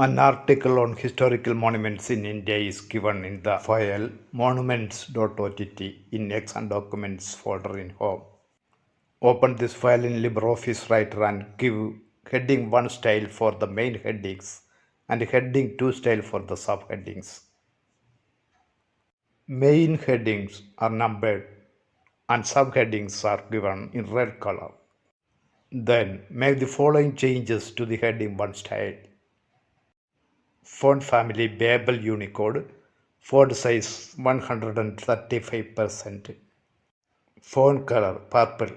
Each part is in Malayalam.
An article on historical monuments in India is given in the file monuments.ott in X and Documents folder in Home. Open this file in LibreOffice Writer and give heading 1 style for the main headings and heading 2 style for the subheadings. Main headings are numbered and subheadings are given in red color. Then make the following changes to the heading 1 style. Font family Babel Unicode, font size 135%, font color purple.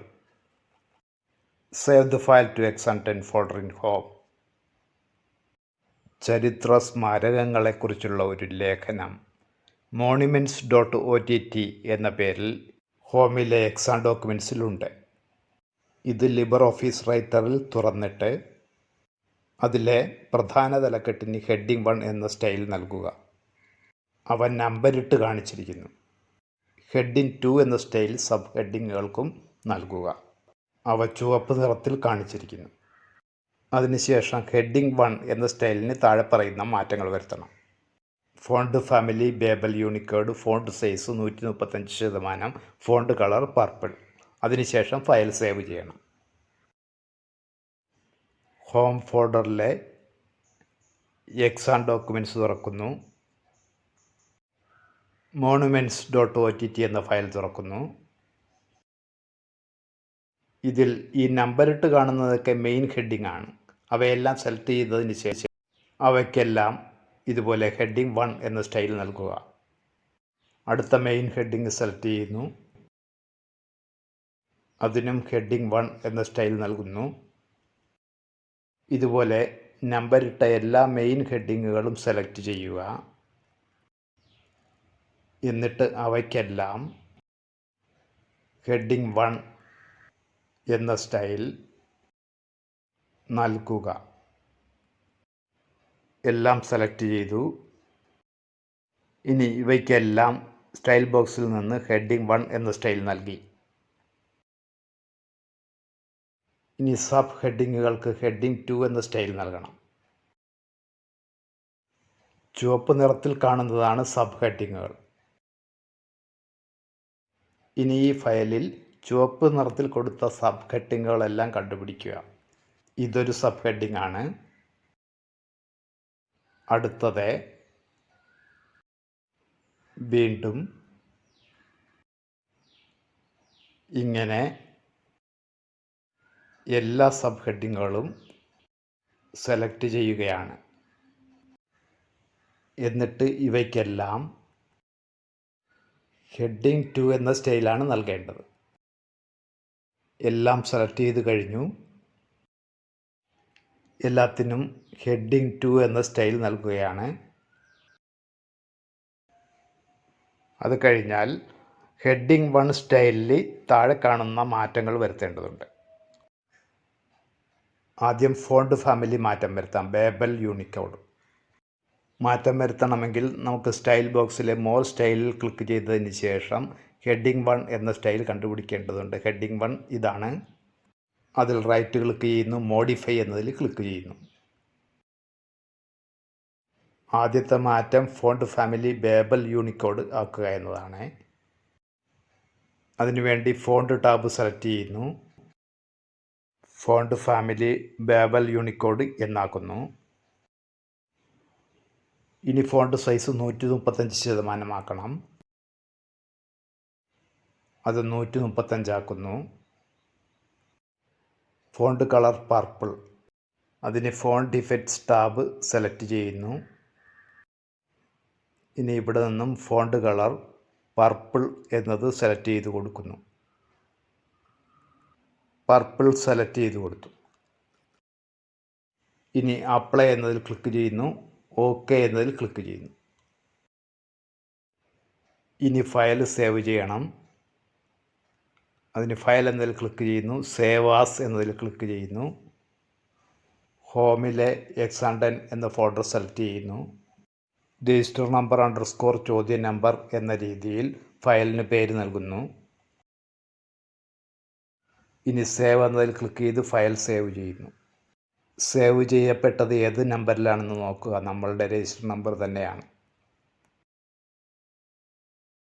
Save the file to X10 folder in Home. ചരിത്ര സ്മാരകങ്ങളെക്കുറിച്ചുള്ള ഒരു ലേഖനം monuments.ott എന്ന പേരിൽ ഹോമിലെ എക്സാം ഡോക്യുമെൻസിലുണ്ട്. ഇത് ലിബർ ഓഫീസ് റൈറ്ററിൽ തുറന്നിട്ട് അതിലെ പ്രധാന തലക്കെട്ടിന് ഹെഡിങ് 1 എന്ന സ്റ്റൈൽ നൽകുക. അവ നമ്പരിട്ട് കാണിച്ചിരിക്കുന്നു. ഹെഡിങ് 2 എന്ന സ്റ്റൈൽ സബ് ഹെഡിങ്ങുകൾക്കും നൽകുക. അവ ചുവപ്പ് നിറത്തിൽ കാണിച്ചിരിക്കുന്നു. അതിനുശേഷം ഹെഡിങ് 1 എന്ന സ്റ്റൈലിന് താഴെ പറയുന്ന മാറ്റങ്ങൾ വരുത്തണം. Font family Babel Unicode, font size 135%, font colour purple. അതിനുശേഷം ഫയൽ സേവ് ചെയ്യണം. ഹോം ഫോൾഡറിലെ എക്സാം ഡോക്യുമെൻറ്റ്സ് തുറക്കുന്നു. monuments.ott എന്ന ഫയൽ തുറക്കുന്നു. ഇതിൽ ഈ നമ്പറിട്ട് കാണുന്നതൊക്കെ മെയിൻ ഹെഡിങ് ആണ്. അവയെല്ലാം സെലക്ട് ചെയ്തതിന് ശേഷം അവയ്ക്കെല്ലാം ഇതുപോലെ ഹെഡിങ് 1 എന്ന സ്റ്റൈൽ നൽകുക. അടുത്ത മെയിൻ ഹെഡിങ് സെലക്ട് ചെയ്യുന്നു. അതിനും ഹെഡിങ് 1 എന്ന സ്റ്റൈൽ നൽകുന്നു. ഇതുപോലെ നമ്പറിട്ട എല്ലാ മെയിൻ ഹെഡിങ്ങുകളും സെലക്ട് ചെയ്യുക. എന്നിട്ട് അവയ്ക്കെല്ലാം ഹെഡിങ് 1 എന്ന സ്റ്റൈൽ നൽകുക. എല്ലാം സെലക്ട് ചെയ്തു. ഇനി ഇവയ്ക്കെല്ലാം സ്റ്റൈൽ ബോക്സിൽ നിന്ന് ഹെഡിങ് 1 എന്ന സ്റ്റൈൽ നൽകി. ഇനി സബ് ഹെഡിങ്ങുകൾക്ക് ഹെഡിങ് 2 എന്ന സ്റ്റൈൽ നൽകണം. ചുവപ്പ് നിറത്തിൽ കാണുന്നതാണ് സബ് ഹെഡിങ്ങുകൾ. ഇനി ഈ ഫയലിൽ ചുവപ്പ് നിറത്തിൽ കൊടുത്ത സബ് ഹെഡിങ്ങുകളെല്ലാം കണ്ടുപിടിക്കുക. ഇതൊരു സബ് ഹെഡിങ് ആണ്. അടുത്തത് വീണ്ടും ഇങ്ങനെ എല്ലാ സബ് ഹെഡിങ്ങുകളും സെലക്ട് ചെയ്യുകയാണ്. എന്നിട്ട് ഇവയ്ക്കെല്ലാം ഹെഡിങ് 2 എന്ന സ്റ്റൈലാണ് നൽകേണ്ടത്. എല്ലാം സെലക്ട് ചെയ്ത് കഴിഞ്ഞു. എല്ലാത്തിനും ഹെഡിങ് 2 എന്ന സ്റ്റൈൽ നൽകുകയാണ്. അത് കഴിഞ്ഞാൽ ഹെഡിങ് 1 സ്റ്റൈലിൽ താഴെ കാണുന്ന മാറ്റങ്ങൾ വരുത്തേണ്ടതുണ്ട്. ആദ്യം ഫോണ്ട് ഫാമിലി മാറ്റം വരുത്താം. ബേബൽ യൂണിക്കോഡ് മാറ്റം വരുത്തണമെങ്കിൽ നമുക്ക് സ്റ്റൈൽ ബോക്സിലെ മോർ സ്റ്റൈലിൽ ക്ലിക്ക് ചെയ്തതിന് ശേഷം ഹെഡിങ് 1 എന്ന സ്റ്റൈൽ കണ്ടുപിടിക്കേണ്ടതുണ്ട്. ഹെഡിങ് 1 ഇതാണ്. അതിൽ റൈറ്റ് ക്ലിക്ക് ചെയ്യുന്നു. മോഡിഫൈ എന്നതിൽ ക്ലിക്ക് ചെയ്യുന്നു. ആദ്യത്തെ മാറ്റം ഫോണ്ട് ഫാമിലി ബേബൽ യൂണിക്കോഡ് ആക്കുക എന്നതാണ്. അതിനുവേണ്ടി ഫോണ്ട് ടാബ് സെലക്ട് ചെയ്യുന്നു. ഫോണ്ട് ഫാമിലി ബേബൽ യൂണിക്കോഡ് എന്നാക്കുന്നു. ഇനി ഫോണ്ട് സൈസ് 135% ആക്കണം. അത് 135 ആക്കുന്നു. Font colour purple. അതിന് ഫോണ്ട് ഇഫക്ട്സ് ടാബ് സെലക്ട് ചെയ്യുന്നു. ഇനി ഇവിടെ നിന്നും ഫോണ്ട് കളർ പർപ്പിൾ എന്നത് സെലക്ട് ചെയ്ത് കൊടുക്കുന്നു. പർപ്പിൾ സെലക്ട് ചെയ്ത് കൊടുത്തു. ഇനി അപ്ലൈ എന്നതിൽ ക്ലിക്ക് ചെയ്യുന്നു. ഓക്കെ എന്നതിൽ ക്ലിക്ക് ചെയ്യുന്നു. ഇനി ഫയൽ സേവ് ചെയ്യണം. അതിന് ഫയൽ എന്നതിൽ ക്ലിക്ക് ചെയ്യുന്നു. സേവ് ആസ് എന്നതിൽ ക്ലിക്ക് ചെയ്യുന്നു. ഹോമിലെ X10 എന്ന ഫോൾഡർ സെലക്ട് ചെയ്യുന്നു. രജിസ്റ്റർ നമ്പർ _ ചോദ്യ നമ്പർ എന്ന രീതിയിൽ ഫയലിന് പേര് നൽകുന്നു. ഇനി സേവ് എന്നതിൽ ക്ലിക്ക് ചെയ്ത് ഫയൽ സേവ് ചെയ്യുന്നു. സേവ് ചെയ്യപ്പെട്ടത് ഏത് നമ്പറിലാണെന്ന് നോക്കുക. നമ്മളുടെ രജിസ്റ്റർ നമ്പർ തന്നെയാണ്.